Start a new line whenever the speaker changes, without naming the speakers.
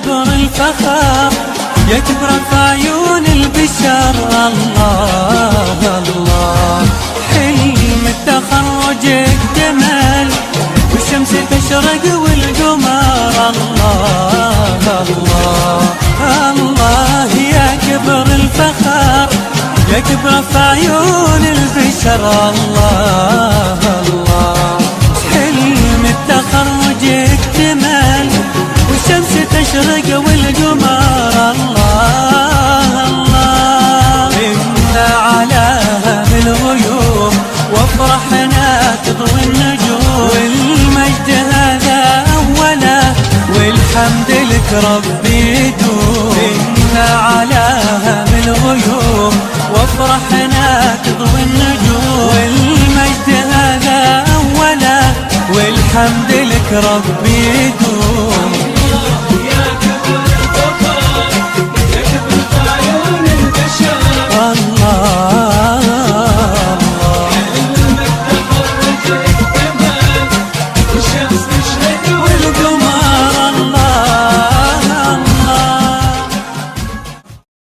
كبر الفخر يكبر في عيون البشر. الله الله حلم التخرج اكتمل والشمس تشرق والقمر. الله الله الله يا كبر الفخر يكبر في عيون البشر. الله الله حلم التخرج اكتمل والشمس تشرق والقمر. الله الله إنا على بالغيوم وافرحنا تضوي النجوم والمجد هذا أوله والحمد لك ربي يدوم. إنا على بالغيوم وافرحنا تضوي النجوم والمجد هذا أوله والحمد لك ربي يدوم.